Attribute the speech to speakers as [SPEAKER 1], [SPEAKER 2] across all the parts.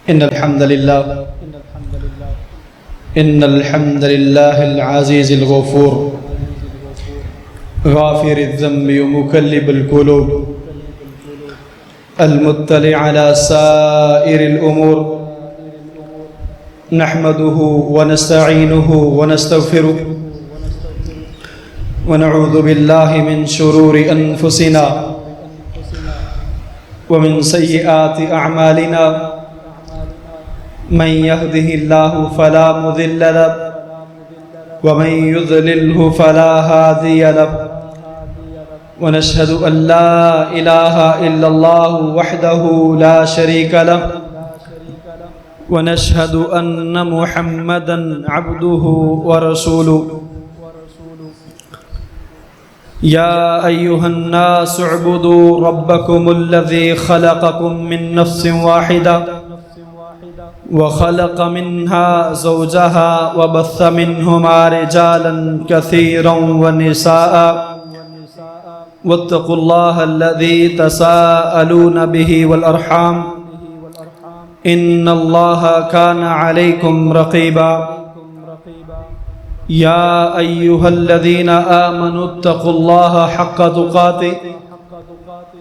[SPEAKER 1] إن الحمد لله العزيز الغفور غافر الذنب ومكلب القلوب المطلع على سائر الأمور نحمده ونستعينه ونستغفره ونعوذ بالله من شرور أنفسنا ومن سيئات أعمالنا من يهده الله فلا مضل له ومن يضلله فلا هادي له ونشهد أن لا إله إلا الله وحده لا شريك له ونشهد أن محمدا عبده ورسوله يا أيها الناس اعبدوا ربكم الذي خلقكم من نفس واحدة وخلق منها زوجها وبث منهما رجالا كثيرا ونساء واتقوا الله الذي تساءلون به والأرحام إن الله كان عليكم رقيبا يا أيها الذين آمنوا اتقوا الله حق تقاته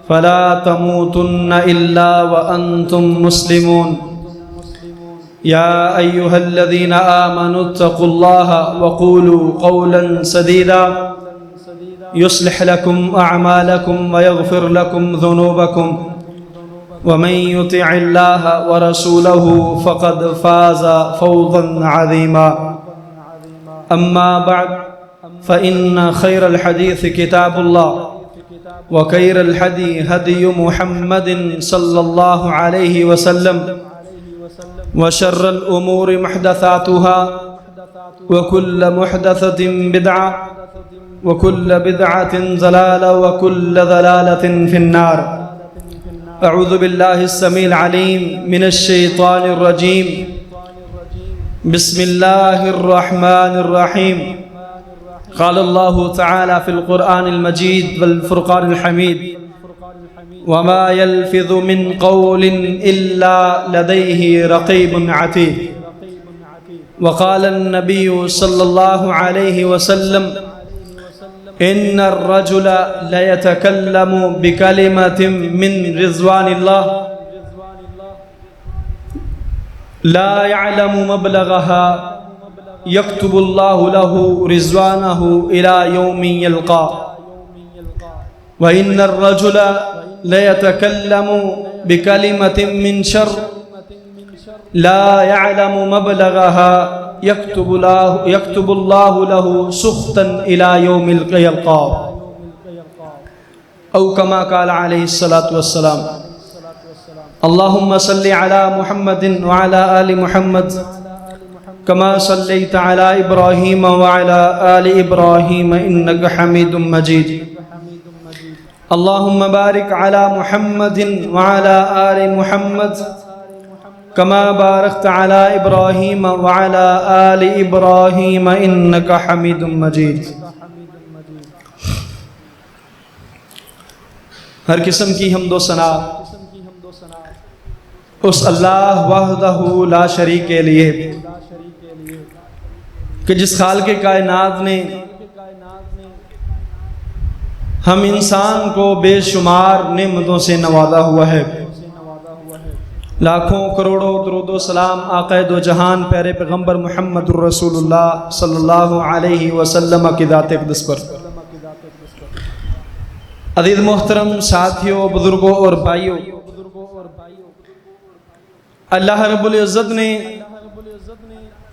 [SPEAKER 1] فلا تموتن إلا وأنتم مسلمون يا أيها الذين آمنوا اتقوا الله وقولوا قولا سديدا يصلح لكم أعمالكم ويغفر لكم ذنوبكم ومن يطع الله ورسوله فقد فاز فوزا عظيما أما بعد فإن خير الحديث كتاب الله وخير الهدي هدي محمد صلى الله عليه وسلم وشر الأمور محدثاتها وكل محدثة بدعة وكل بدعة ضلالة وكل ضلالة في النار أعوذ بالله السميع العليم من الشيطان الرجيم بسم الله الرحمن الرحيم قال الله تعالى في القرآن المجيد والفرقان الحميد وما يلفظ من قول إلا لديه رقيب عتيد وقال النبي صلى الله عليه وسلم إن الرجل ليتكلم بكلمة من رضوان الله لا يعلم مبلغها يكتب الله له رضوانه إلى يوم يلقاه وإن الرجل ليتكلم بكلمة من شر لا يعلم مبلغها يكتب الله له سخطا إلى يوم يلقاه أو كما قال عليه الصلاة والسلام اللهم صل على محمد وعلى آل محمد كما صليت على إبراهيم وعلى آل إبراهيم إنك حميد مجيد اللهم بارك على محمد وعلى آل محمد كما باركت على إبراهيم وعلى آل إبراهيم إنك حميد مجيد ہر قسم کی حمد و ثنا اس اللہ وحدہ لا شریک کے لیے کہ جس خالق کائنات نے ہم انسان کو بے شمار نعمتوں سے نوازا ہوا ہے. لاکھوں کروڑوں درود و سلام آقا دو جہان پیارے پیغمبر محمد الرسول اللہ صلی اللہ علیہ وسلم کی ذات اقدس پر. عزیز محترم ساتھیوں، بزرگوں اور بھائیوں، اللہ رب العزت نے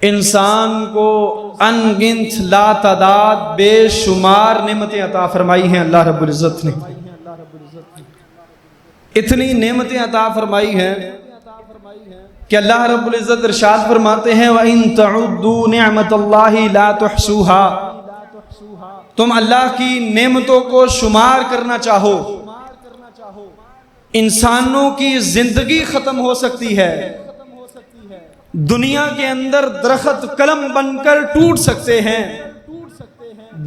[SPEAKER 1] انسان کو ان گنت لا تعداد بے شمار نعمتیں عطا فرمائی ہیں. اللہ رب العزت نے اتنی نعمتیں عطا فرمائی ہیں کہ اللہ رب العزت ارشاد فرماتے ہیں وَإِن تَعُدُّوا نِعْمَةَ اللَّهِ لَا تُحْصُوهَا. تم اللہ کی نعمتوں کو شمار کرنا چاہو، انسانوں کی زندگی ختم ہو سکتی ہے، دنیا کے اندر درخت قلم بن کر ٹوٹ سکتے ہیں،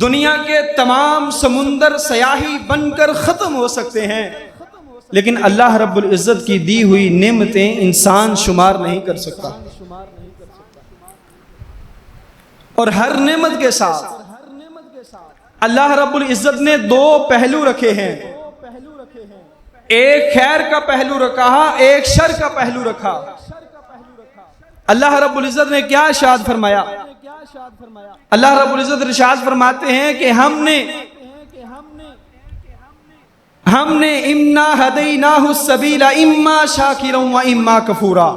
[SPEAKER 1] دنیا کے تمام سمندر سیاہی بن کر ختم ہو سکتے ہیں، لیکن اللہ رب العزت کی دی ہوئی نعمتیں انسان شمار نہیں کر سکتا، اور ہر نعمت کے ساتھ اللہ رب العزت نے دو پہلو رکھے ہیں، ایک خیر کا پہلو رکھا، ایک شر کا پہلو رکھا۔ اللہ رب العزت نے کیا ارشاد فرمایا؟ اللہ رب العزت ارشاد فرماتے ہیں کہ ہم نے انا ہدیناہ السبیل اما شاکرا و اما کفورا،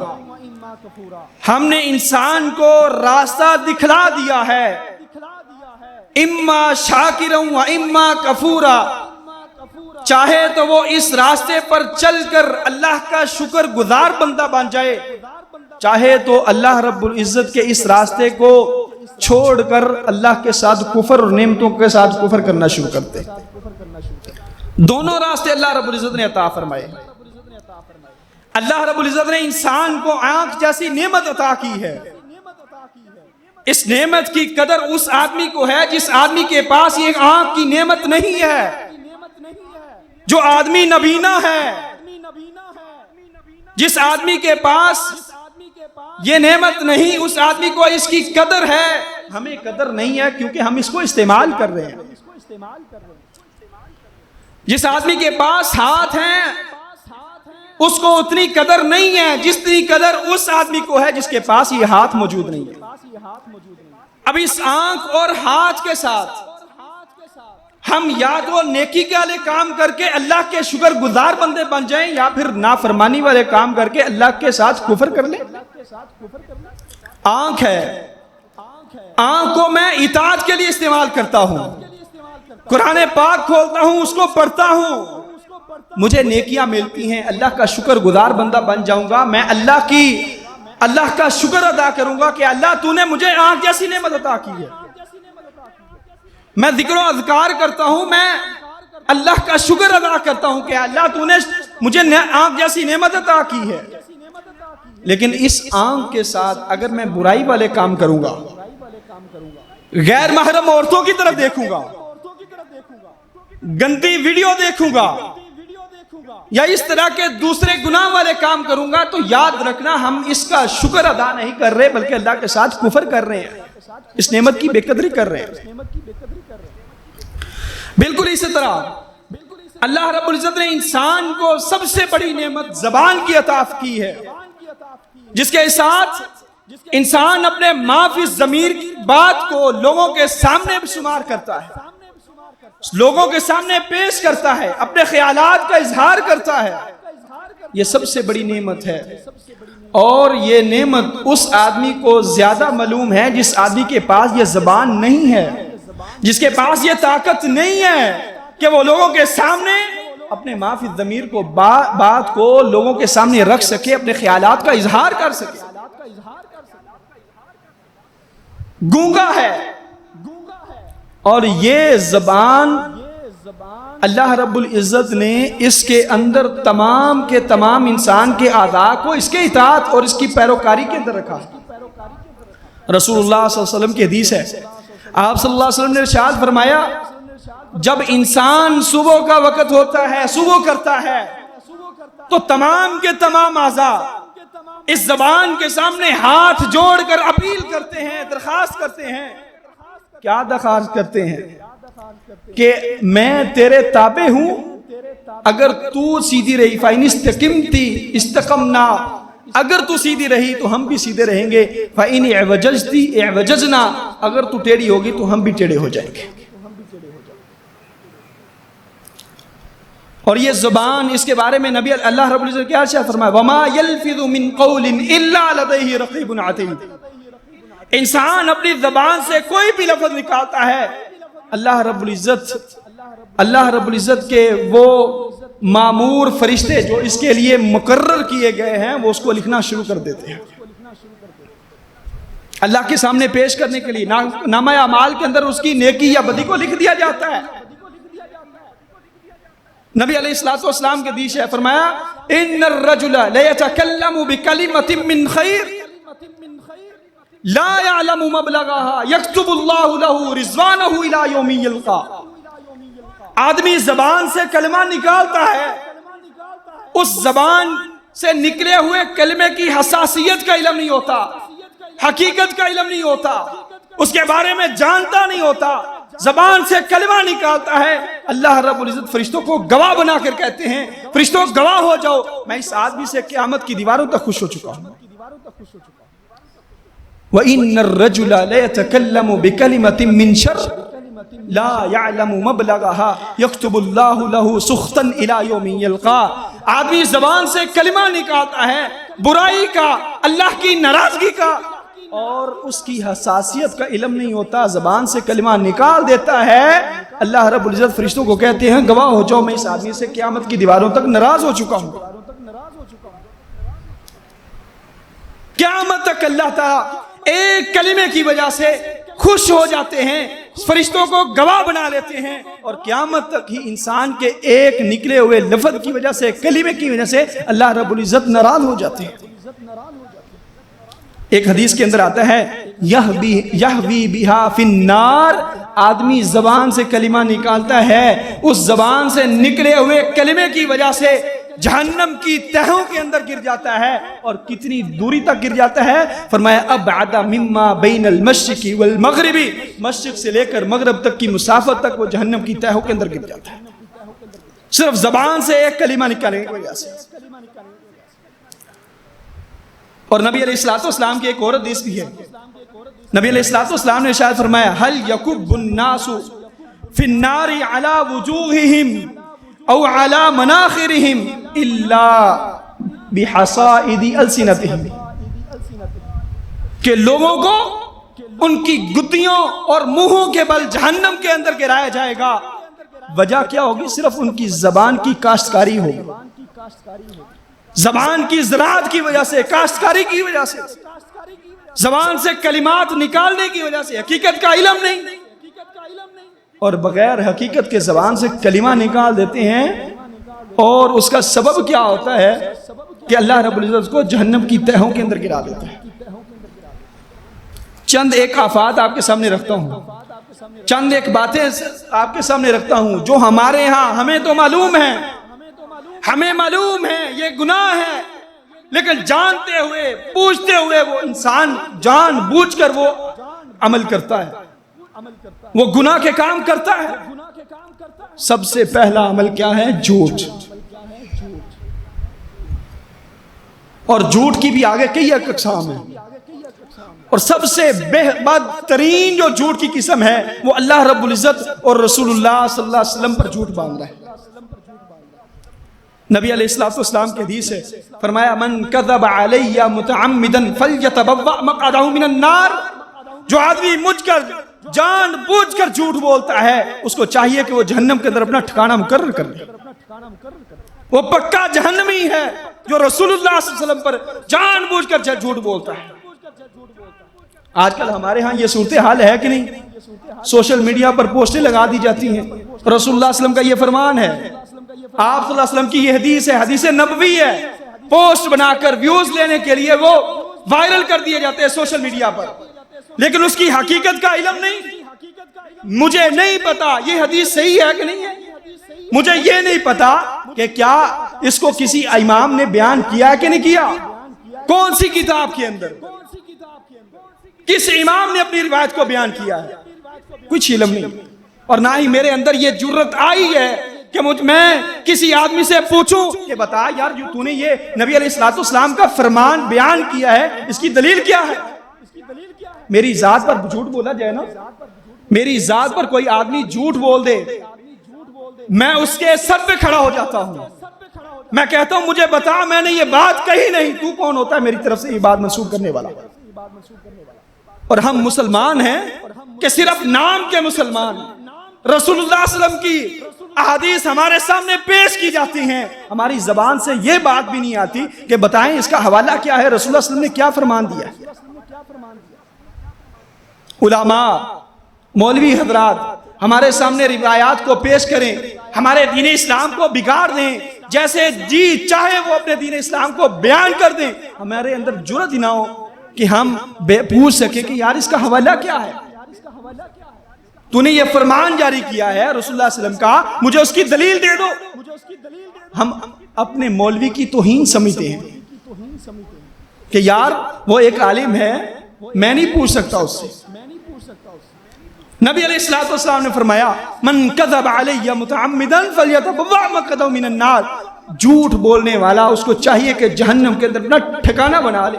[SPEAKER 1] ہم نے انسان کو راستہ دکھلا دیا ہے، اما شاکرا و اما کفورا، چاہے تو وہ اس راستے پر چل کر اللہ کا شکر گزار بندہ بن جائے، چاہے تو اللہ رب العزت کے اس راستے کو چھوڑ کر اللہ کے ساتھ کفر اور نعمتوں کے ساتھ کفر کرنا شروع کرتے۔ دونوں راستے اللہ رب العزت نے عطا فرمائے۔ اللہ رب العزت نے انسان کو آنکھ جیسی نعمت عطا کی ہے، اس نعمت کی قدر اس آدمی کو ہے جس آدمی کے پاس یہ آنکھ کی نعمت نہیں ہے، جو آدمی نبینا ہے، جس آدمی کے پاس یہ نعمت نہیں اس آدمی کو اس کی قدر ہے۔ ہمیں قدر نہیں ہے کیونکہ ہم اس کو استعمال کر رہے ہیں۔ جس آدمی کے پاس ہاتھ ہیں اس کو اتنی قدر نہیں ہے جتنی قدر اس آدمی کو ہے جس کے پاس یہ ہاتھ موجود نہیں ہے۔ اب اس آنکھ اور ہاتھ کے ساتھ ہم یا تو نیکی کے والے کام کر کے اللہ کے شکر گزار بندے بن جائیں، یا پھر نافرمانی والے کام کر کے اللہ کے ساتھ کفر کر لیں۔ آنکھ ہے، آنکھ کو میں اطاعت کے لیے استعمال کرتا ہوں، قرآن پاک کھولتا ہوں، اس کو پڑھتا ہوں، مجھے نیکیاں ملتی ہیں، اللہ کا شکر گزار بندہ بن جاؤں گا، میں اللہ کا شکر ادا کروں گا کہ اللہ تو نے مجھے آنکھ جیسی نعمت عطا کی ہے۔ میں ذکر و اذکار کرتا ہوں، میں اللہ کا شکر ادا کرتا ہوں کہ اللہ تو نے مجھے آنکھ جیسی نعمت عطا کی ہے۔ لیکن اس آنکھ کے ساتھ اگر میں برائی والے کام کروں گا، غیر محرم عورتوں کی طرف دیکھوں گا، گندی ویڈیو دیکھوں گا، یا اس طرح کے دوسرے گناہ والے کام کروں گا، تو یاد رکھنا ہم اس کا شکر ادا نہیں کر رہے بلکہ اللہ کے ساتھ کفر کر رہے ہیں، اس نعمت کی بے قدری کر رہے ہیں۔ بالکل اسی طرح اللہ رب العزت نے انسان کو سب سے بڑی نعمت زبان کی عطا کی ہے، جس کے ساتھ انسان اپنے ما فی الضمیر کی بات کو لوگوں کے سامنے شمار کرتا ہے، لوگوں کے سامنے پیش کرتا ہے، اپنے خیالات کا اظہار کرتا ہے۔ یہ سب سے بڑی نعمت ہے، اور یہ نعمت اس آدمی کو زیادہ معلوم ہے جس آدمی کے پاس یہ زبان نہیں ہے، جس کے پاس یہ طاقت نہیں ہے کہ وہ لوگوں کے سامنے اپنے ما فی الضمیر کو بات کو لوگوں کے سامنے رکھ سکے، اپنے خیالات کا اظہار کر سکے۔ گونگا ہے، اور یہ زبان اللہ رب العزت نے اس کے اندر تمام کے تمام انسان کے اعضاء کو اس کے اطاعت اور اس کی پیروکاری کے اندر رکھا۔ رسول اللہ صلی اللہ علیہ وسلم کی حدیث ہے، آپ صلی اللہ علیہ وسلم نے ارشاد فرمایا، جب انسان صبح کا وقت ہوتا ہے، صبح کرتا ہے، تو تمام کے تمام اعضاء اس زبان کے سامنے ہاتھ جوڑ کر اپیل کرتے ہیں، درخواست کرتے ہیں۔ کیا درخواست کرتے ہیں؟ کہ میں تیرے تابع ہوں، اگر تو سیدھی رہی فَإِنِ اسْتَقِمْتِ اسْتَقَمْنَا، اگر تو سیدھی رہی تو ہم بھی سیدھے رہیں گے، فَإِنِ اعْوَجَجْتِ اعْوَجَجْنَا، اگر تو ٹیڑھی ہوگی تو ہم بھی ٹیڑھے ہو جائیں گے۔ اور یہ زبان، اس کے بارے میں نبی اللہ رب العزت کیا ارشاد فرمایا، وَمَا يَلْفِظُ مِنْ قَوْلٍ إِلَّا لَدَيْهِ رَقِيبٌ عَتِيدٌ۔ انسان اپنی زبان سے کوئی بھی لفظ نکالتا ہے، اللہ رب العزت کے وہ مامور فرشتے جو اس کے لیے مقرر کیے گئے ہیں، وہ اس کو لکھنا شروع کر دیتے ہیں، اللہ کے سامنے پیش کرنے کے لیے۔ نامہ اعمال کے اندر اس کی نیکی یا بدی کو لکھ دیا جاتا ہے۔ نبی علیہ الصلوۃ والسلام کے حدیث ہے، فرمایا ان الرجل لیتکلم بکلمۃ من خیر لا يعلم مبلغها یکتب اللہ له رضوانہ الی یوم یلقا۔ آدمی زبان سے کلمہ نکالتا ہے،
[SPEAKER 2] اس زبان سے نکلے ہوئے کلمے کی حساسیت کا علم نہیں ہوتا، حقیقت کا علم نہیں ہوتا، اس کے بارے میں جانتا نہیں ہوتا، زبان سے کلمہ نکالتا ہے، اللہ رب العزت فرشتوں کو گواہ بنا کر کہتے ہیں فرشتوں گواہ ہو جاؤ میں اس آدمی سے قیامت کی دیواروں تک خوش ہو چکا ہوں۔ وَإِنَّ الرَّجُلَ لَيَتَكَلَّمُ بِكَلِمَةٍ مِّن شَرٍّ لَا يَعْلَمُ مَبْلَغَهَا يَكْتُبُ اللَّهُ لَهُ سُخْطًا إِلَى يَوْمٍ يَلْقَاهُ۔ آدمی زبان سے کلمہ نکالتا ہے برائی کا، اللہ کی ناراضگی کا، اور اس کی حساسیت کا علم نہیں ہوتا، زبان سے کلمہ نکال دیتا ہے، اللہ رب العزت فرشتوں کو کہتے ہیں گواہ ہو جاؤ میں اس آدمی سے قیامت کی دیواروں تک ناراض ہو چکا ہوں۔ قیامت تک اللہ تعالیٰ ایک کلمے کی وجہ سے خوش ہو جاتے ہیں، فرشتوں کو گواہ بنا لیتے ہیں، اور قیامت تک ہی انسان کے ایک نکلے ہوئے لفظ کی وجہ سے، کلمے کی وجہ سے اللہ رب العزت ناراض ہو جاتے ہیں۔ ایک حدیث کے اندر آتا ہے یہوی بہا فی النار، آدمی زبان سے کلمہ نکالتا ہے، اس زبان سے نکلے ہوئے کلمے کی وجہ سے جہنم کی تہوں کے اندر گر جاتا ہے، اور کتنی دوری تک گر جاتا ہے؟ فرمایا ابعد مما بین المشرق والمغرب، مشرق سے لے کر مغرب تک کی مسافت تک وہ جہنم کی تہوں کے اندر گر جاتا ہے، صرف زبان سے ایک کلمہ نکالنے کی وجہ سے۔ اور نبی علیہ السلام کی ایک اور حدیث بھی ہے، نبی علیہ السلام نے ارشاد فرمایا هل يكب الناس في النار على وجوههم او على مناخرهم الا بحصائد السنتهم، کہ لوگوں کو ان کی گدیوں اور منہوں کے بل جہنم کے اندر گرایا جائے گا، وجہ کیا ہوگی؟ صرف ان کی زبان کی کاشتکاری ہوگی، زبان کی زراعت کی وجہ سے، کاشتکاری کی وجہ سے، زبان سے کلمات نکالنے کی وجہ سے، حقیقت کا علم نہیں، اور بغیر حقیقت کے زبان سے کلمہ نکال دیتے ہیں، اور اس کا سبب کیا ہوتا ہے کہ اللہ رب العزت کو جہنم کی تہوں کے اندر گرا دیتا ہے۔ چند ایک آفات آپ کے سامنے رکھتا ہوں، چند ایک باتیں آپ کے سامنے رکھتا ہوں جو ہمارے ہاں ہمیں تو معلوم ہے، ہمیں معلوم ہے یہ گناہ ہے، لیکن جانتے ہوئے پوچھتے ہوئے وہ انسان جان بوجھ کر وہ عمل کرتا ہے، وہ گناہ کے کام کرتا ہے۔ سب سے پہلا عمل کیا ہے؟ جھوٹ، اور جھوٹ کی بھی آگے کئی اقسام ہیں، اور سب سے بدترین جو جھوٹ کی قسم ہے وہ اللہ رب العزت اور رسول اللہ صلی اللہ علیہ وسلم پر جھوٹ باندھ رہا ہے۔ نبی علیہ السلام کی حدیث ہے، فرمایا من کذب علی متعمدا فلیتبوأ مقعدہ من النار، جو آدمی جان بوجھ کر جھوٹ بولتا ہے اس کو چاہیے کہ وہ جہنم کے اندر اپنا ٹھکانہ مقرر کر لے، وہ پکا جہنمی ہے جو رسول اللہ صلی اللہ علیہ وسلم پر جان بوجھ کر جھوٹ بولتا ہے۔ آج کل ہمارے ہاں یہ صورتحال ہے کہ نہیں؟ سوشل میڈیا پر پوسٹیں لگا دی جاتی ہیں، رسول اللہ صلی اللہ علیہ وسلم کا یہ فرمان ہے، آپ صلی اللہ علیہ وسلم کی یہ حدیث ہے، حدیث نبوی ہے، پوسٹ بنا کر ویوز لینے کے لیے وہ وائرل کر دیے جاتے ہیں سوشل میڈیا پر، لیکن اس کی حقیقت کا علم نہیں۔ مجھے نہیں پتا یہ حدیث صحیح ہے کہ نہیں ہے، مجھے یہ نہیں پتا کہ کیا اس کو کسی امام نے بیان کیا کہ نہیں کیا، کون سی کتاب کے اندر، کس امام نے اپنی روایت کو بیان کیا ہے، کچھ علم نہیں، اور نہ ہی میرے اندر یہ جرت آئی ہے کہ میں کسی آدمی سے پوچھوں کہ بتا یار جو تو نے یہ نبی علیہ السلام کا فرمان بیان کیا ہے اس کی دلیل کیا ہے۔ میری ذات پر جھوٹ بولا جائے نا، میری ذات پر کوئی آدمی جھوٹ بول دے، میں اس کے سر پہ کھڑا ہو جاتا ہوں، میں کہتا ہوں مجھے بتا میں نے یہ بات کہی نہیں، تو کون ہوتا ہے میری طرف سے یہ بات منسوخ کرنے والا؟ اور ہم مسلمان ہیں کہ صرف نام کے مسلمان، رسول اللہ صلی اللہ علیہ وسلم کی احادیث ہمارے سامنے پیش کی جاتی ہیں، ہماری زبان سے یہ بات بھی نہیں آتی کہ بتائیں اس کا حوالہ کیا ہے، رسول اللہ صلی اللہ علیہ وسلم نے کیا فرمان دیا ہے۔ علماء مولوی حضرات ہمارے سامنے روایات کو پیش کریں، ہمارے دین اسلام کو بگاڑ دیں، جیسے جی چاہے وہ اپنے دین اسلام کو بیان کر دیں، ہمارے اندر جرأت ہی نہ ہو کہ ہم پوچھ سکیں کہ یار اس کا حوالہ کیا ہے، تو نے یہ فرمان جاری کیا ہے رسول اللہ صلی اللہ علیہ وسلم کا، مجھے اس کی دلیل دے دو۔ ہم اپنے مولوی کی توہین سمجھتے ہیں کہ یار وہ ایک عالم ہے، میں نہیں پوچھ سکتا اس سے۔ نبی علیہ الصلوۃ والسلام نے فرمایا من کذب علی متعمدا فلیتبوأ مقعدہ من النار، جھوٹ بولنے والا اس کو چاہیے کہ جہنم کے اندر اپنا ٹھکانہ بنا لے۔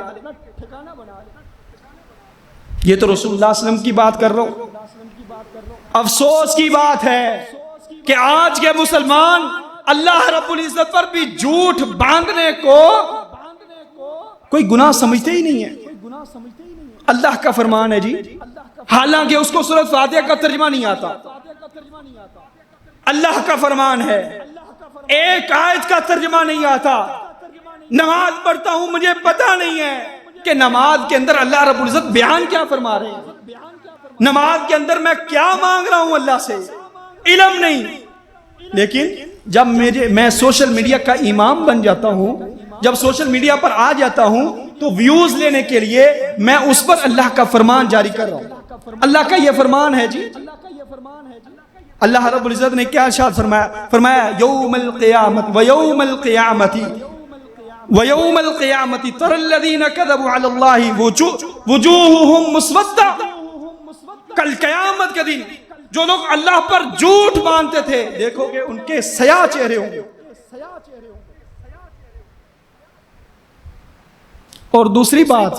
[SPEAKER 2] یہ تو رسول اللہ صلی اللہ علیہ وسلم کی بات کر رہا ہوں۔ افسوس کی بات ہے کہ آج کے مسلمان اللہ رب العزت پر بھی جھوٹ باندھنے کو کوئی گناہ سمجھتے ہی نہیں ہے۔ اللہ کا فرمان ہے جی، حالانکہ اس کو سورۃ فاتحہ کا ترجمہ نہیں آتا۔ اللہ کا فرمان ہے، ایک آیت کا ترجمہ نہیں آتا۔ نماز پڑھتا ہوں، مجھے پتہ نہیں ہے کہ نماز کے اندر اللہ رب العزت بیان کیا فرما رہے ہیں، نماز کے اندر میں کیا مانگ رہا ہوں اللہ سے، علم نہیں۔ لیکن جب میں سوشل میڈیا کا امام بن جاتا ہوں، جب سوشل میڈیا پر آ جاتا ہوں تو ویوز لینے کے لیے میں اس پر اللہ کا فرمان جاری کر رہا ہوں۔ اللہ کا یہ فرمان ہے جی، اللہ رب العزت نے کیا ارشاد فرمایا؟ فرمایا یوم القیامت ویوم القیامت ویوم القیامت تری الذین کذبوا علی اللہ وجوہہم مسودہ، کل قیامت کے دن جو لوگ اللہ پر جھوٹ باندھتے تھے دیکھو گے ان کے سیاہ چہرے ہوں گے۔ اور دوسری بات،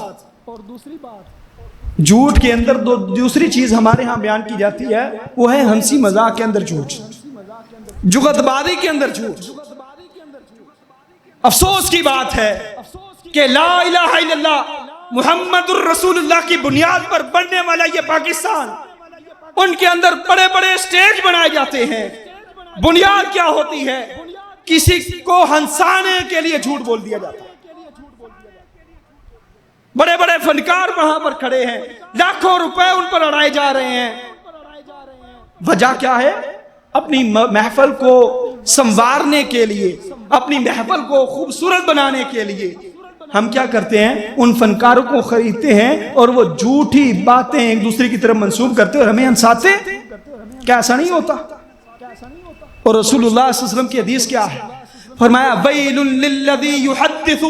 [SPEAKER 2] جھوٹ کے اندر دوسری چیز ہمارے ہاں بیان کی جاتی ہے، وہ ہے ہنسی مذاق کے اندر جھوٹ، جغت بازی کے اندر جھوٹ۔ افسوس کی بات ہے کہ لا الہ الا اللہ محمد الرسول اللہ کی بنیاد پر بننے والا یہ پاکستان، ان کے اندر بڑے بڑے سٹیج بنائے جاتے ہیں۔ بنیاد کیا ہوتی ہے؟ کسی کو ہنسانے کے لیے جھوٹ بول دیا جاتا ہے۔ بڑے بڑے فنکار وہاں پر کھڑے ہیں، لاکھوں روپے ان پر اڑائے جا رہے ہیں۔ وجہ کیا ہے؟ اپنی محفل کو سنوارنے کے لیے، اپنی محفل کو خوبصورت بنانے کے لیے ہم کیا کرتے ہیں؟ ان فنکاروں کو خریدتے ہیں اور وہ جھوٹی باتیں ایک دوسرے کی طرف منسوب کرتے اور ہمیں ہنساتے۔ کیا ایسا نہیں ہوتا؟ اور رسول اللہ صلی اللہ علیہ وسلم کی حدیث کیا ہے؟ فرمایا ویل للذی یحدث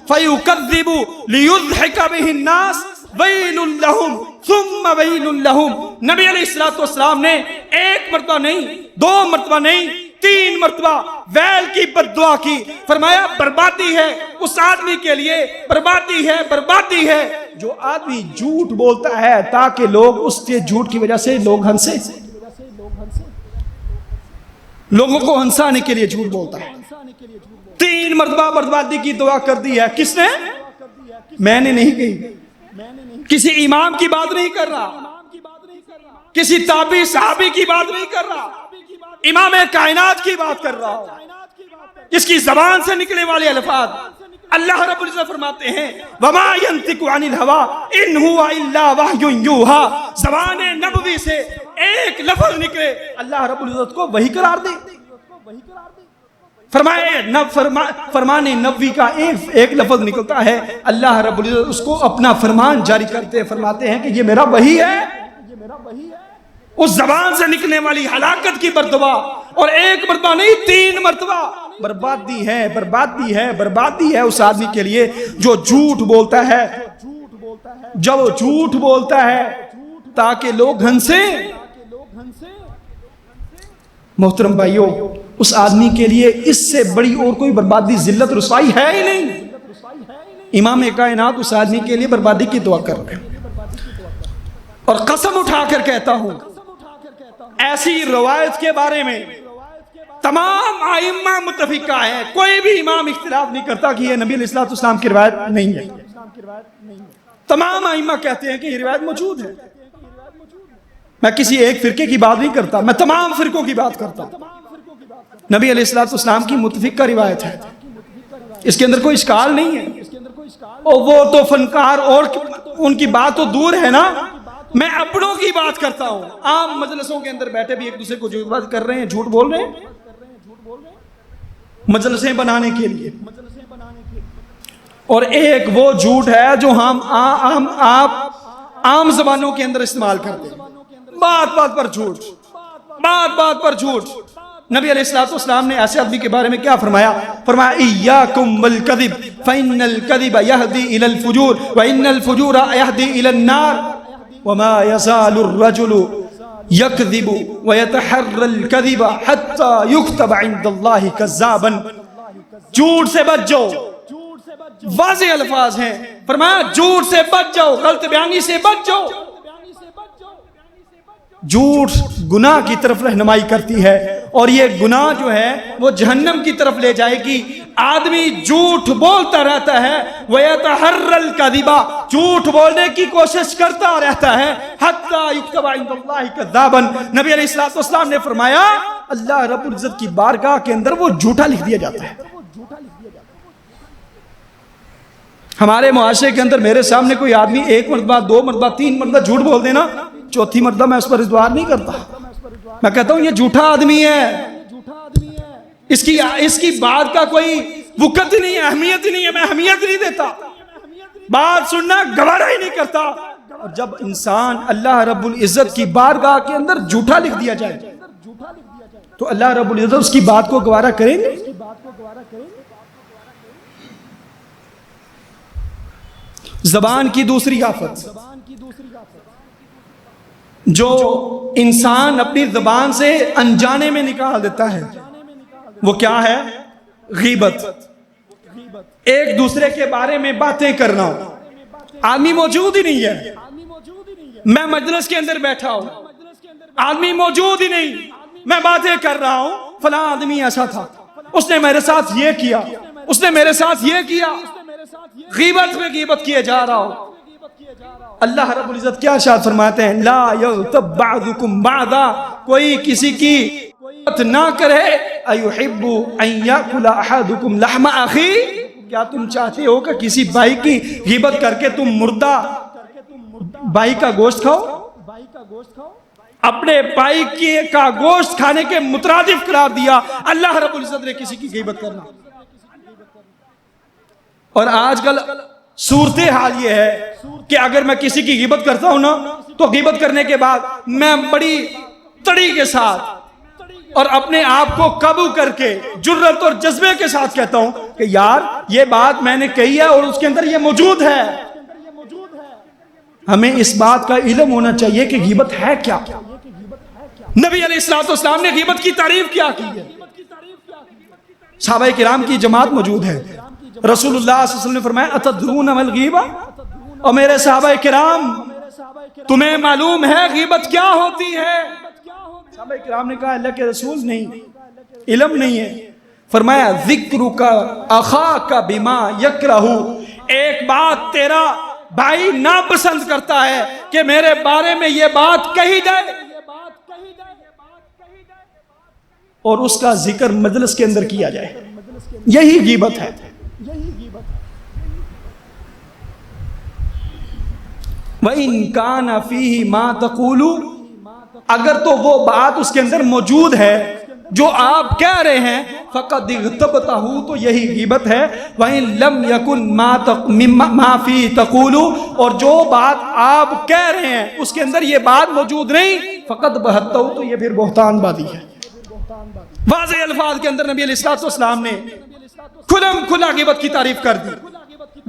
[SPEAKER 2] فیکذب لیضحک بہ الناس ویل لہم ثم ویل لہم۔ نبی علیہ الصلوۃ والسلام نے ایک مرتبہ نہیں، دو مرتبہ نہیں، 3 مرتبہ ویل کی بد دعا کی۔ فرمایا بربادی ہے اس آدمی کے لیے، بربادی ہے، بربادی ہے جو آدمی جھوٹ بولتا ہے تاکہ لوگ اس کے جھوٹ کی وجہ سے لوگ ہنسے، لوگوں کو ہنسانے کے لیے جھوٹ بولتا ہے۔ 3 مرتبہ بربادی کی دعا کر دی ہے۔ کس نے؟ میں نے نہیں کہی، کسی امام کی بات نہیں کر رہا، کسی تابعی صحابی کی بات نہیں کر رہا، امام کائنات کی بات کر رہا ہوں، جس کی زبان سے نکلنے والے الفاظ اللہ رب العزت فرماتے ہیں وما ينطق عن الهوى ان هو الا وحی یوحى، زبان نبوی سے ایک لفظ نکلے اللہ رب العزت کو وحی قرار دے۔ فرمان نبوی کا ایک لفظ نکلتا ہے، اللہ رب العزت اس کو اپنا فرمان جاری کرتے فرماتے ہیں کہ یہ میرا وحی ہے۔ اس زبان سے نکلنے والی ہلاکت کی بددعا، اور ایک مرتبہ نہیں 3 مرتبہ بربادی ہے، بربادی ہے، بربادی ہے اس آدمی کے لیے جو جھوٹ بولتا ہے، جب وہ جھوٹ بولتا ہے تاکہ لوگ ہنسیں۔ محترم بھائیوں، اس آدمی کے لیے اس سے بڑی اور کوئی بربادی، ذلت، رسوائی ہے ہی نہیں۔ امام کائنات اس آدمی کے لیے بربادی کی دعا کر رہے ہیں۔ اور قسم اٹھا کر کہتا ہوں، ایسی روایت کے بارے میں تمام ائمہ متفقہ ہیں، کوئی بھی امام اختلاف نہیں کرتا کہ یہ نبی علیہ الصلوۃ والسلام کی روایت نہیں ہے۔ تمام ائمہ کہتے ہیں کہ یہ روایت موجود ہے۔ میں کسی ایک فرقے کی بات نہیں کرتا، میں تمام فرقوں کی بات کرتا ہوں۔ نبی علیہ الصلوۃ والسلام کی متفقہ روایت ہے، اس کے اندر کوئی اشکال نہیں ہے۔ اور وہ تو فنکار اور ان کی بات تو دور ہے نا، میں اپنوں کی بات کرتا ہوں۔ عام مجلسوں کے اندر بیٹھے بھی ایک دوسرے کو جھوٹ بات کر رہے ہیں، جھوٹ بول رہے ہیں مجلسیں بنانے کے لیے۔ اور ایک وہ جھوٹ ہے جو ہم عام زبانوں کے اندر استعمال کرتے ہیں، بات بات پر جھوٹ، بات بات پر جھوٹ۔ نبی علیہ الصلوۃ والسلام نے ایسے آدمی کے بارے میں کیا فرمایا؟ فرمایا ایاکم والکذب فإن الکذب یہدی الی الفجور وإن الفجور یہدی الی النار وما یزال الرجل یکذب ویتحری الکذب حتی یکتب عند اللہ کذابا. جھوٹ سے بچ جاؤ، واضح الفاظ ہیں. فرمایا جھوٹ سے بچ جاؤ، غلط بیانی سے بچ جاؤ. جھوٹ گناہ کی طرف رہنمائی کرتی ہے اور یہ گناہ جو ہے وہ جہنم کی طرف لے جائے گی. آدمی جھوٹ بولتا رہتا ہے، وَيَتَحَرَّ الْكَذِبَ، جھوٹ بولنے کی کوشش کرتا رہتا ہے، حَتَّى يُكْتَبَ عِندَ اللَّهِ كَذَّابًا. نبی علیہ الصلوۃ والسلام نے فرمایا اللہ رب العزت کی بارگاہ کے اندر وہ جھوٹا لکھ دیا جاتا ہے. ہمارے معاشرے کے اندر میرے سامنے کوئی آدمی ایک مرتبہ، دو مرتبہ، تین مرتبہ جھوٹ بول دینا، چوتھی مرتبہ میں اس پر اعتبار نہیں کرتا. میں کہتا ہوں یہ جھوٹا آدمی ہے، اس کی بات کا کوئی وقت ہی نہیں ہے، اہمیت ہی نہیں ہے، میں اہمیت نہیں دیتا، بات سننا گوارا ہی نہیں کرتا. اور جب انسان اللہ رب العزت کی بارگاہ کے اندر جھوٹا لکھ دیا جائے تو اللہ رب العزت اس کی بات کو گوارا کریں گے؟ زبان کی دوسری آفت جو انسان اپنی زبان سے انجانے میں نکال دیتا ہے وہ کیا ہے؟ غیبت. ایک دوسرے کے بارے میں باتیں کرنا. آدمی موجود ہی نہیں ہے، میں مجلس کے اندر بیٹھا ہوں، آدمی موجود ہی نہیں، میں باتیں کر رہا ہوں، فلاں آدمی ایسا تھا، اس نے میرے ساتھ یہ کیا، اس نے میرے ساتھ یہ کیا. غیبت میں غیبت کیے جا رہا ہو. اللہ رب العزت کیا ارشاد فرماتے ہیں؟ لا یغتب بعضکم بعضا، کوئی کسی کی غیبت نہ کرے. ایحب ان یاکل احدکم لحم اخی، کیا تم چاہتے ہو کہ کسی بھائی کی غیبت کر کے تم مردہ بھائی کا گوشت کھاؤ؟ اپنے بھائی کا گوشت کھانے کے مترادف قرار دیا اللہ رب العزت نے کسی کی غیبت کرنا. اور آج کل صورتحال یہ ہے کہ اگر میں کسی کی غیبت کرتا ہوں نا تو غیبت کرنے کے بعد میں بڑی تڑی کے ساتھ اور اپنے آپ کو قابو کر کے جرأت اور جذبے کے ساتھ کہتا ہوں کہ یار یہ بات میں نے کہی ہے اور اس کے اندر یہ موجود ہے. ہمیں اس بات کا علم ہونا چاہیے کہ غیبت ہے کیا. نبی علیہ الصلوۃ والسلام نے غیبت کی تعریف کیا کی ہے. صحابہ کرام کی جماعت موجود ہے. رسول اللہ صلی اللہ علیہ وسلم نے فرمایا اتدرون ما الغیبہ، اور میرے صحابہ کرام تمہیں معلوم ہے غیبت کیا ہوتی ہے؟ صحابہ کرام نے کہا اللہ کے رسول نہیں، علم نہیں ہے. فرمایا ذکرک اخاک بما یکرہ، ایک بات تیرا بھائی ناپسند کرتا ہے کہ میرے بارے میں یہ بات کہی جائے اور اس کا ذکر مجلس کے اندر کیا جائے، یہی غیبت ہے. وَإِن كَانَ فِيهِ مَا تَقُولُ، اگر تو وہ بات اس کے اندر موجود ہے جو آپ کہہ رہے ہیں، فَقَدْ اغْتَبْتَهُ، تو یہی غیبت ہے. وَإِن لَمْ يَكُنْ مَا فِيهِ تَقُولُ، اور جو بات آپ کہہ رہے ہیں اس کے اندر یہ بات موجود نہیں، فَقَدْ بَهَتَّهُ، تو یہ پھر بہتان بازی ہے. واضح الفاظ کے اندر نبی علیہ الصلوۃ والسلام نے کھلم کھلا غیبت کی تعریف کر دی.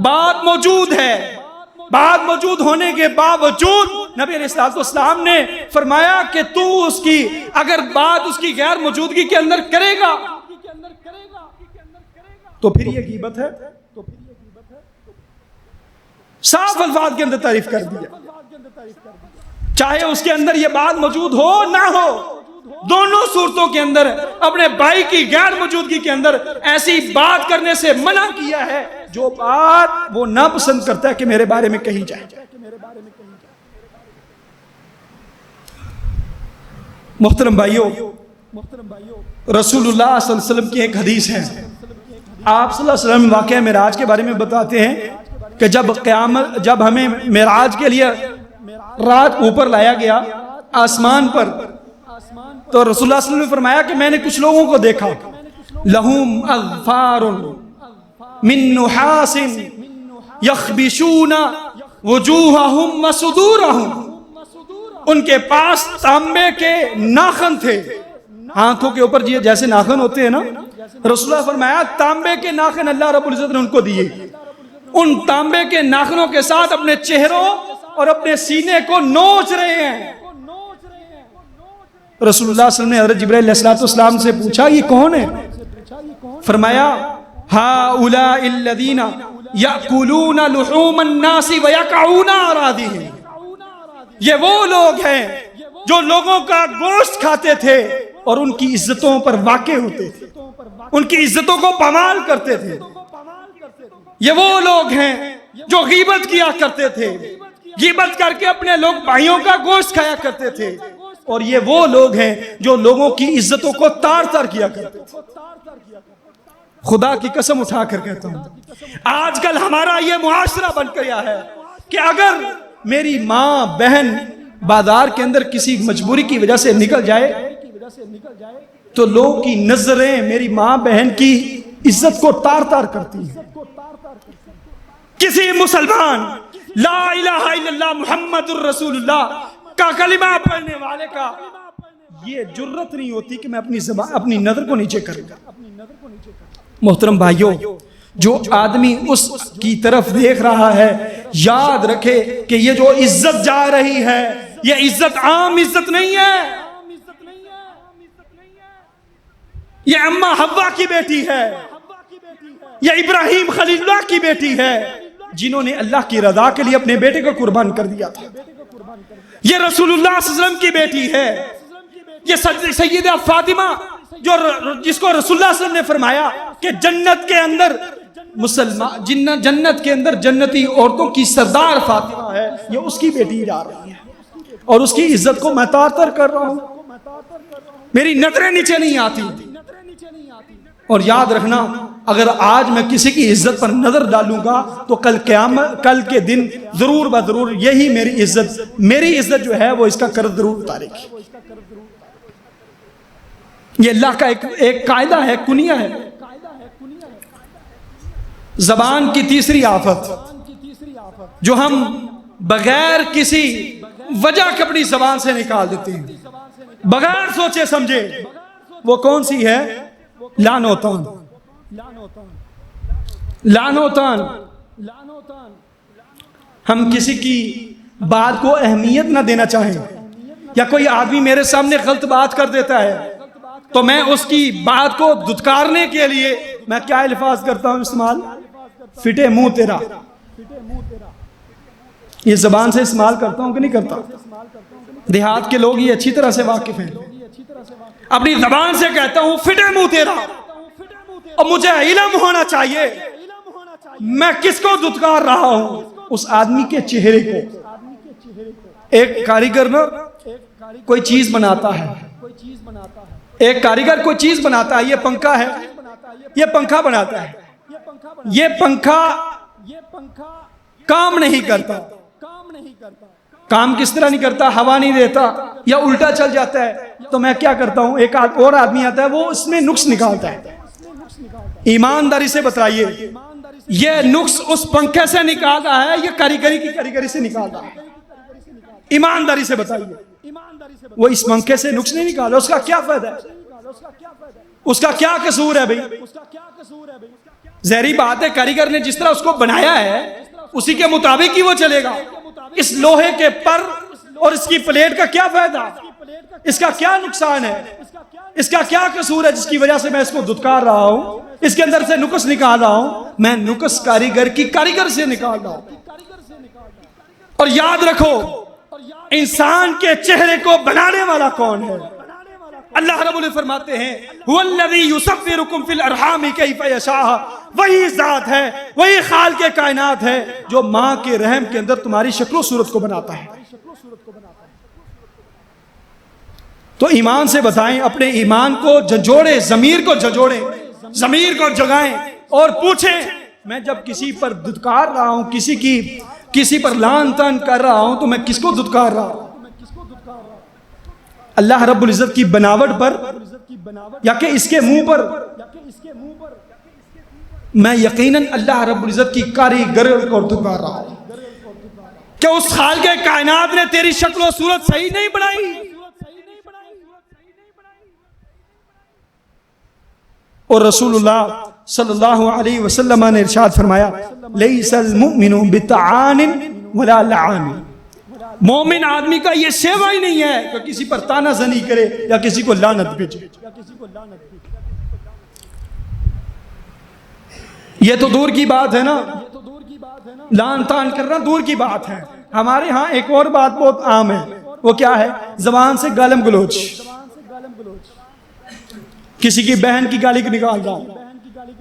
[SPEAKER 2] بات موجود ہے، بات موجود ہونے کے باوجود نبی علیہ الصلوۃ والسلام نے فرمایا کہ تو اس کی اگر بات اس کی غیر موجودگی کے اندر کرے گا تو پھر یہ غیبت ہے. صاف الفاظ کے اندر تعریف کر دیا، چاہے اس کے اندر یہ بات موجود ہو نہ ہو، دونوں صورتوں کے اندر اپنے بھائی کی غیر موجودگی کے اندر ایسی بات کرنے سے منع کیا ہے جو بات وہ ناپسند کرتا ہے کہ میرے بارے میں کہی جائے. محترم بھائیوں، رسول اللہ صلی اللہ علیہ وسلم کی ایک حدیث ہے. آپ صلی اللہ علیہ وسلم واقعہ معراج کے بارے میں بتاتے ہیں کہ جب ہمیں معراج کے لیے رات اوپر لایا گیا آسمان پر، تو رسول اللہ صلی اللہ علیہ وسلم نے فرمایا کہ میں نے کچھ لوگوں کو دیکھا، لہم اظفار من نحاس یخبشون وجوہہم وصدورہم، ان کے پاس تانبے کے ناخن تھے، آنکھوں کے اوپر جیسے ناخن ہوتے ہیں نا، رسول اللہ فرمایا تانبے کے ناخن اللہ رب العزت نے ان کو دیے، ان تانبے کے ناخنوں کے ساتھ اپنے چہروں اور اپنے سینے کو نوچ رہے ہیں۔ رسول اللہ صلی اللہ علیہ وسلم نے حضرت جبرائیل علیہ السلام سے پوچھا یہ کون ہے؟ فرمایا ہؤلاء الذین یأکلون لحوم الناس ویقعون اراضیہم، یہ وہ لوگ ہیں جو لوگوں کا گوشت کھاتے تھے اور ان کی عزتوں پر واقع ہوتے تھے، ان کی عزتوں کو پامال کرتے تھے۔ یہ وہ لوگ ہیں جو غیبت کیا کرتے تھے، غیبت کر کے اپنے لوگ بھائیوں کا گوشت کھایا کرتے تھے، اور یہ وہ لوگ ہیں جو لوگوں کی عزتوں کو تار تار کیا کرتے تھے۔ خدا کی قسم اٹھا کر کہتا ہوں، آج کل ہمارا یہ معاشرہ بن گیا ہے کہ اگر میری ماں بہن بازار کے اندر کسی مجبوری کی وجہ سے نکل جائے تو لوگوں کی نظریں میری ماں بہن کی عزت کو تار تار کرتی ہیں۔ کسی مسلمان لا الہ الا اللہ محمد الرسول اللہ کا کلمہ پڑھنے والے کا یہ جرت نہیں ہوتی کہ میں اپنی نظر کو نیچے کروں گا۔ محترم بھائیوں، جو آدمی اس کی طرف دیکھ رہا ہے یاد رکھے کہ یہ جو عزت جا رہی ہے یہ عزت عام عزت نہیں ہے، یہ اماں حوا کی بیٹی ہے، یہ ابراہیم خلیل اللہ کی بیٹی ہے جنہوں نے اللہ کی رضا کے لیے اپنے بیٹے کو قربان کر دیا تھا۔ یہ رسول اللہ صلی اللہ علیہ وسلم کی بیٹی ہے، یہ سیدہ فاطمہ جس کو رسول اللہ صلی اللہ علیہ وسلم نے فرمایا کہ جنت کے اندر جنت کے اندر جنتی عورتوں کی سردار فاطمہ ہے، یہ اس کی بیٹی جا رہی ہے اور اس کی عزت کو میں تار تار کر رہا ہوں، میری نظریں نیچے نہیں آتی۔ اور یاد رکھنا اگر آج میں کسی کی عزت پر نظر ڈالوں گا تو کل کے دن ضرور بضرور یہی میری عزت جو ہے وہ اس کا قرض ضرور اتارے گی۔ یہ اللہ کا ایک قاعدہ ہے، کنیہ ہے۔ زبان کی تیسری آفت جو ہم بغیر کسی وجہ کے اپنی زبان سے نکال دیتے ہیں، بغیر سوچے سمجھے، وہ کون سی ہے؟ لعن و طعن۔ لعن و طعن، ہم کسی کی بات کو اہمیت نہ دینا چاہیں، یا کوئی آدمی میرے سامنے غلط بات کر دیتا ہے تو میں اس کی بات کو دھتکارنے کے لیے میں کیا الفاظ کرتا ہوں استعمال؟ فٹے منہ تیرا۔ یہ زبان سے استعمال کرتا ہوں کہ نہیں کرتا؟ دیہات کے لوگ یہ اچھی طرح سے واقف ہیں، اپنی زبان سے کہتا ہوں فٹے منہ تیرا، اور مجھے علم ہونا چاہیے میں کس کو دھتکار رہا ہوں، اس آدمی کے چہرے کو۔ ایک کاریگر نا کوئی چیز بناتا ہے، ایک کاریگر کوئی چیز بناتا ہے، یہ پنکھا ہے، یہ پنکھا بناتا ہے، یہ پنکھا کام نہیں کرتا۔ کام کس طرح نہیں کرتا؟ ہوا نہیں دیتا یا الٹا چل جاتا ہے، تو میں کیا کرتا ہوں؟ ایک اور آدمی آتا ہے، وہ اس میں نقص نکالتا ہے۔ ایمانداری سے بتائیے یہ نقص اس پنکھے سے نکالتا ہے یا کاریگری سے نکالتا ہے؟ ایمانداری سے بتائیے، وہ اس پنکھے سے نقص نہیں نکالا، اس کا کیا فائدہ ہے؟ اس کا کیا قصور ہے بھائی؟ ظاہری بات ہے کاریگر نے جس طرح اس کو بنایا ہے اسی کے مطابق ہی وہ چلے گا۔ اس لوہے کے پر اور اس کی پلیٹ کا کیا فائدہ؟ اس کا کیا نقصان ہے؟ اس کا کیا قصور ہے جس کی وجہ سے میں اس کو دھتکار رہا ہوں، اس کے اندر سے نقص نکال رہا ہوں؟ میں نقص کاریگر سے نکال رہا ہوں۔ اور یاد رکھو انسان کے چہرے کو بنانے والا کون ہے؟ اللہ رب العزت فرماتے ہیں هو الذی یصورکم فی الارحام کیف یشاء، وہی ذات ہے، وہی خالق کائنات ہے جو ماں کے رحم کے اندر تمہاری شکل و صورت کو بناتا ہے۔ تو ایمان سے بتائیں، اپنے ایمان کو جھنجھوڑیں، ضمیر کو جھنجھوڑیں، ضمیر کو جگائیں اور پوچھیں میں جب کسی پر دھتکار رہا ہوں، کسی پر لعن طعن کر رہا ہوں تو میں کس کو دھتکار رہا ہوں؟ اللہ رب العزت کی بناوٹ پر یا کہ اس کے منہ پر؟ میں یقیناً اللہ رب العزت کی کاریگر کو دھتکار رہا ہوں کہ اس خالق کائنات نے تیری شکل و صورت صحیح نہیں بنائی، اور رسول اللہ صلی اللہ علیہ وسلم نے ارشاد فرمایا لیس المؤمن بطعان ولا لعان، مومن آدمی کا یہ سیوا ہی نہیں ہے کہ کسی پر تانا زنی کرے یا کسی کو لعنت بھیجے. یہ تو دور کی بات ہے نا، لان تان کرنا دور کی بات ہے. ہمارے ہاں ایک اور بات بہت عام ہے، وہ کیا ہے؟ زبان سے گالم گلوچ، کسی کی بہن کی گالی نکال رہا،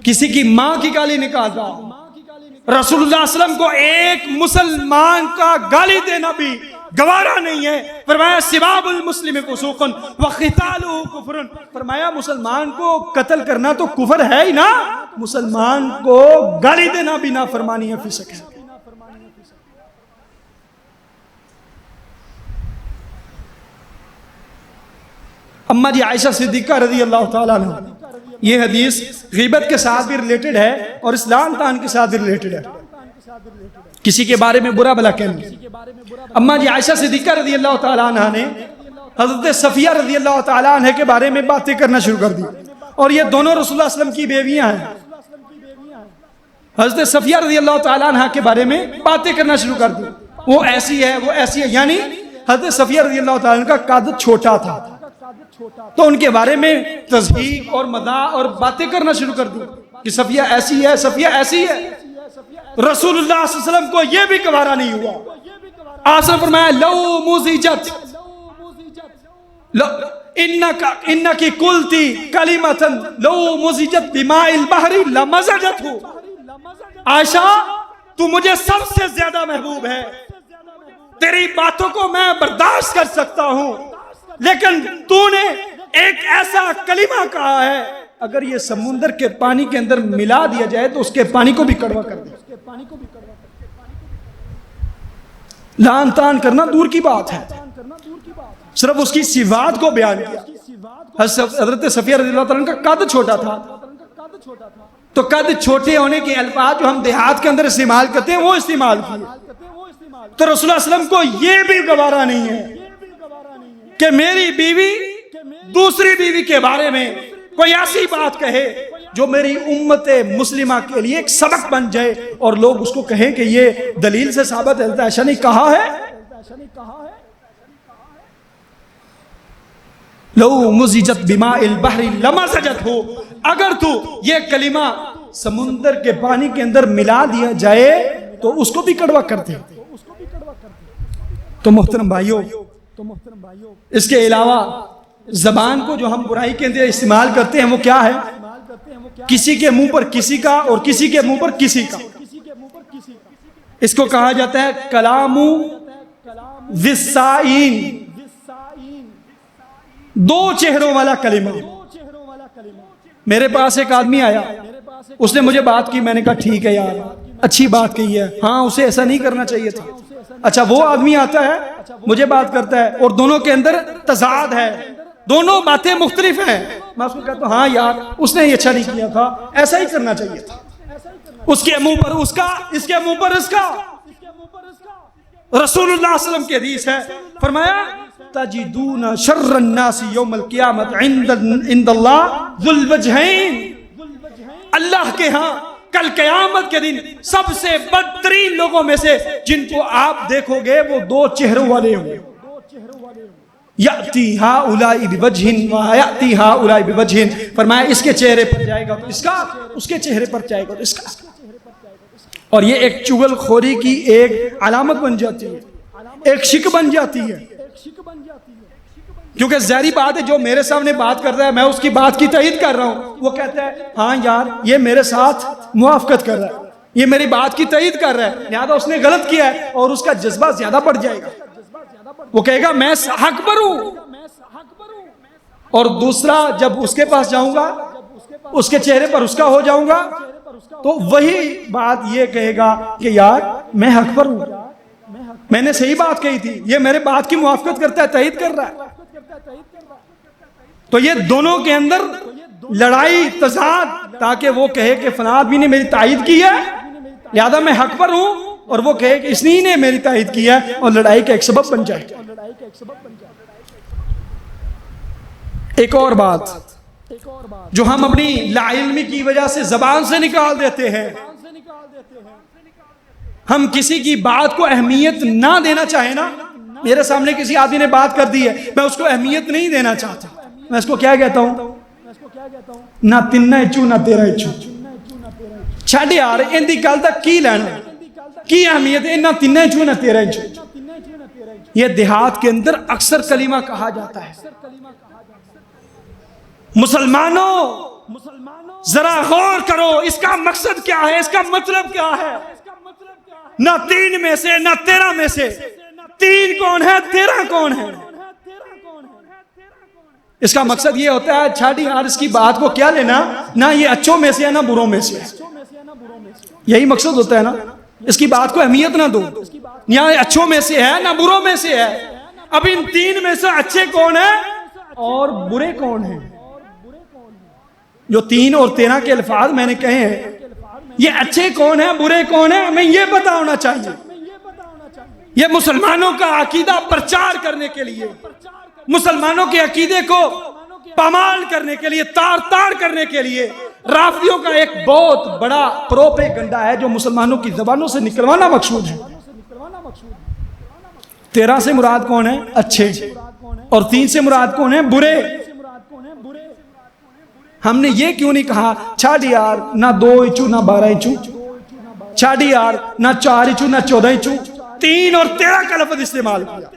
[SPEAKER 2] کسی کی ماں کی گالی نکال رہا. رسول اللہ صلی اللہ علیہ وسلم کو ایک مسلمان کا گالی دینا بھی گوارا نہیں ہے. فرمایا سباب المسلم فسوق وقتالہ کفر، فرمایا مسلمان کو قتل کرنا تو کفر ہے ہی نا، مسلمان کو گالی دینا بھی نافرمانی ہے، فسق ہے. اما جی عائشہ صدیقہ رضی اللہ تعالیٰ عنہ، یہ حدیث غیبت کے ساتھ بھی ریلیٹڈ ہے اور اسلام تان کے ساتھ بھی ریلیٹڈ ہے، کسی کے بارے میں برا بھلا کہنا. اما جی عائشہ صدیقہ رضی اللہ تعالیٰ عنہ نے حضرت صفیہ رضی اللہ تعالیٰ عنہ کے بارے میں باتیں کرنا شروع کر دی، اور یہ دونوں رسول اللہ صلی اللہ علیہ وسلم کی بیویاں ہیں. حضرت صفیہ رضی اللہ تعالیٰ عنہ کے بارے میں باتیں کرنا شروع کر دی، وہ ایسی ہے وہ ایسی ہے، یعنی حضرت صفیہ رضی اللہ تعالیٰ عنہ کا قد چھوٹا تھا تو ان کے بارے میں تضحیک اور مداح اور باتیں کرنا شروع کر دی کہ صفیہ ایسی ہے، صفیہ ایسی ہے. رسول اللہ صلی اللہ علیہ وسلم کو یہ بھی گوارا نہیں ہوا. آپ نے فرمایا لو مزیجت انکی قلتی کلمتا لو مزیجت بماء البحر لمزجتہ. عائشہ تو مجھے سب سے زیادہ محبوب ہے، تیری باتوں کو میں برداشت کر سکتا ہوں، لیکن تو نے ایک ایسا کلمہ کہا ہے اگر یہ سمندر کے پانی کے اندر ملا دیا جائے تو اس کے پانی کو بھی کڑوا کر دے. لعن تان کرنا دور کی بات ہے، صرف اس کی صفات کو بیان کیا. حضرت صفیہ رضی اللہ تعالیٰ کا قد چھوٹا تھا، تو قد چھوٹے ہونے کے الفاظ جو ہم دیہات کے اندر استعمال کرتے ہیں وہ استعمال کیے. تو رسول اللہ علیہ وسلم کو یہ بھی گوارا نہیں ہے کہ میری بیوی دوسری بیوی کے بارے میں کوئی ایسی بات کہے جو میری امت مسلمہ کے لیے ایک سبق بن جائے اور لوگ اس کو کہیں کہ یہ دلیل سے ثابت ہے. ایسا نہیں کہا ہے. لو مزجت بماء البحر لمزجتہ، اگر تو یہ کلمہ سمندر کے پانی کے اندر ملا دیا جائے تو اس کو بھی کڑوا کرتے. تو محترم بھائیوں، اس کے علاوہ زبان کو جو ہم برائی کے اندر استعمال کرتے ہیں وہ کیا ہے؟ کسی کے منہ پر کسی کا اور کسی کے منہ پر کسی کا. اس کو کہا جاتا ہے کلام وسائین، دو چہروں والا کلمہ. میرے پاس ایک آدمی آیا، اس نے مجھے بات کی، میں نے کہا ٹھیک ہے یار اچھی بات کہی ہے، ہاں اسے ایسا نہیں کرنا چاہیے تھا. اچھا وہ آدمی آتا ہے مجھے بات کرتا ہے اور دونوں کے اندر تضاد ہے، دونوں باتیں مختلف ہیں. میں اس کو کہتا ہوں ہاں یار اس نے یہ اچھا نہیں کیا تھا، ایسا ہی کرنا چاہیے تھا. اس کے منہ پر اس کا، اس کے منہ پر اس کا. رسول اللہ صلی اللہ علیہ وسلم کی حدیث ہے، فرمایا تجدون شر الناس یوم القیامت عند اللہ ذو الوجہین. اللہ کے ہاں کل قیامت کے دن سب سے بدترین لوگوں میں سے جن کو آپ دیکھو گے وہ دو چہروں والے ہوں گے. یأتی ہؤلاء بوجہ ویأتی ہؤلاء بوجہ، فرمایا اس کے چہرے پر جائے گا تو اس کا، اس کے چہرے پر جائے گا تو اس کا. اور یہ ایک چغل خوری کی ایک علامت بن جاتی ہے، ایک شک بن جاتی ہے. کیونکہ ظاہری بات ہے جو میرے سامنے بات کر رہا ہے میں اس کی بات کی تائید کر رہا ہوں، وہ کہتا ہے ہاں یار یہ میرے ساتھ موافقت کر رہا ہے، یہ میری بات کی تائید کر رہا ہے، لہذا اس نے غلط کیا ہے، اور اس کا جذبہ زیادہ بڑھ جائے گا. وہ کہے گا میں حق پر ہوں. اور دوسرا جب اس کے پاس جاؤں گا اس کے چہرے پر اس کا ہو جاؤں گا تو وہی بات یہ کہے گا کہ یار میں حق پر ہوں، میں نے صحیح بات کہی تھی، یہ میرے بات کی موافقت کرتا ہے، تائید کر رہا ہے. تو یہ دونوں کے اندر لڑائی تضاد، تاکہ وہ کہے کہ فلاں آدمی نے میری تائید کی ہے لہذا میں حق پر ہوں، اور وہ کہے کہ اس نے میری تائید کی ہے، اور لڑائی کا ایک سبب بن جائے. ایک اور بات جو ہم اپنی لا علمی کی وجہ سے زبان سے نکال دیتے ہیں. ہم کسی کی بات کو اہمیت نہ دینا چاہیں نا، میرے سامنے کسی آدمی نے بات کر دی ہے، میں اس کو اہمیت نہیں دینا چاہتا، میں اس کو کیا کہتا ہوں؟ نہ تینا اچو نہ تیرا اچو. چھڑ یار ان دی گل دا کی لینا، کی اہمیت ہے؟ نہ تینا اچو نہ تیرا اچو. یہ دیہات کے اندر اکثر کلمہ کہا جاتا ہے. مسلمانوں ذرا غور کرو، اس کا مقصد کیا ہے، اس کا مطلب کیا ہے؟ نہ تین میں سے نہ تیرہ میں سے. تین کون ہے، تیرہ کون ہے؟ اس کا مقصد یہ ہوتا ہے چھاڑی یار اس کی بات کو کیا لینا، نہ یہ اچھوں میں سے ہے نہ بروں میں سے. یہی مقصد ہوتا ہے نا، اس کی بات کو اہمیت نہ دو، یا یہ اچھوں میں سے ہے نہ بروں میں سے ہے. اب ان تین میں سے اچھے کون ہیں اور برے کون ہیں؟ جو تین اور تیرہ کے الفاظ میں نے کہے ہیں، یہ اچھے کون ہیں برے کون ہیں ہمیں یہ پتا ہونا چاہیے. یہ مسلمانوں کا عقیدہ پرچار کرنے کے لیے، مسلمانوں کے عقیدے کو پامال کرنے کے لیے، تار تار کرنے کے لیے رافضیوں کا ایک بہت بڑا پروپیگنڈا ہے جو مسلمانوں کی زبانوں سے نکلوانا مقصود ہے. 13 سے مراد کون ہے؟ اچھے. اور 3 سے مراد کون ہے؟ برے. ہم نے یہ کیوں نہیں کہا چھاڑ یار نہ 2 انچو نہ 12 انچو، چھاڑ یار نہ 4 انچو نہ 14 انچو، 3 اور 13 کا لفظ استعمال کیا؟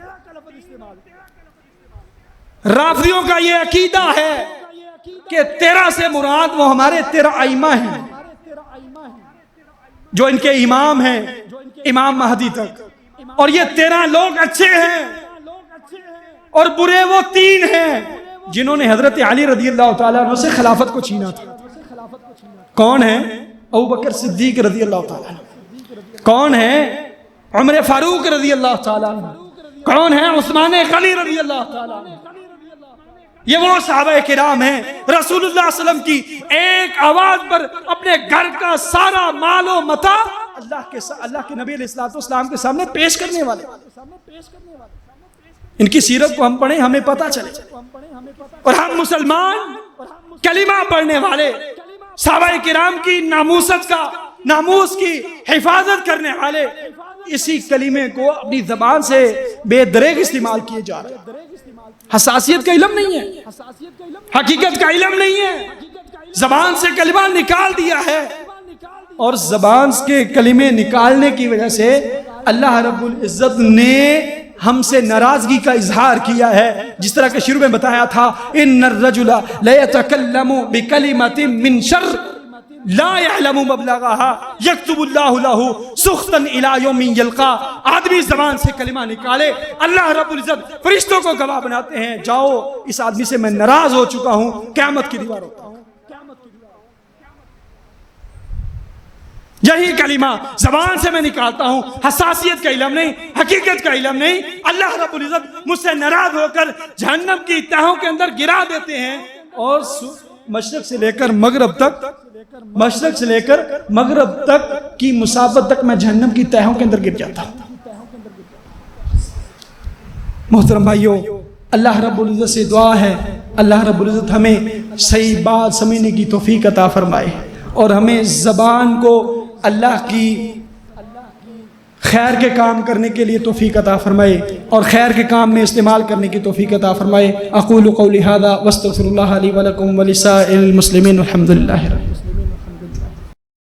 [SPEAKER 2] رافضیوں کا یہ عقیدہ ہے کہ 13 سے مراد وہ ہمارے 13 ائمہ ہیں جو ان کے امام ہیں امام مہدی تک، اور یہ 13 لوگ اچھے ہیں اور برے وہ 3 ہیں جنہوں نے حضرت علی رضی اللہ تعالیٰ عنہ سے خلافت کو چھینا تھا. کون ہیں؟ ابو بکر صدیق رضی اللہ تعالیٰ عنہ. کون ہیں؟ عمر فاروق رضی اللہ تعالیٰ عنہ. کون ہیں؟ عثمان غنی رضی اللہ تعالیٰ عنہ. یہ وہ صحابہ کرام ہیں رسول اللہ صلی اللہ علیہ وسلم کی ایک آواز پر اپنے گھر کا سارا مال و متاع اللہ کے نبی علیہ السلام کے سامنے پیش کرنے والے. ان کی سیرت کو ہم پڑھیں ہمیں پتہ چلے، اور ہم مسلمان کلمہ پڑھنے والے صحابہ کرام کی ناموس کی حفاظت کرنے والے اسی کلمے کو اپنی زبان سے بے دریغ استعمال کیے جا رہے ہیں. حساسیت کا علم نہیں ہے، حقیقت کا علم نہیں ہے، زبان سے کلمہ نکال دیا ہے، اور زبان کے کلمے نکالنے کی وجہ سے اللہ رب العزت نے ہم سے ناراضگی کا اظہار کیا ہے. جس طرح کہ شروع میں بتایا تھا ان الرجل لا يتكلم بكلمة من شر لا يعلم مبلغها يكتب الله له سخطا الى يوم يلقى. آدمی زبان سے کلمہ نکالے، اللہ رب العزت فرشتوں کو گواہ بناتے ہیں جاؤ اس آدمی سے میں ناراض ہو چکا ہوں، قیامت کی دیوار ہوتا ہوں. یہی کلمہ زبان سے میں نکالتا ہوں، حساسیت کا علم نہیں، حقیقت کا علم نہیں. اللہ رب العزت مجھ سے ناراض ہو کر جہنم کی تہوں کے اندر گرا دیتے ہیں، اور مشرق سے لے کر مغرب تک کی مسافت تک میں جہنم کی تہوں کے اندر گر جاتا ہوں. محترم بھائیوں، اللہ رب العزت سے دعا ہے اللہ رب العزت ہمیں صحیح بات سمجھنے کی توفیق عطا فرمائے، اور ہمیں زبان کو اللہ کی خیر کے کام کرنے کے لیے توفیق عطا فرمائے، اور خیر کے کام میں استعمال کرنے کی توفیق عطا فرمائے. اقول قولی ھذا واستغفر اللہ لی ولکم ولسائر المسلمین والحمد للہ.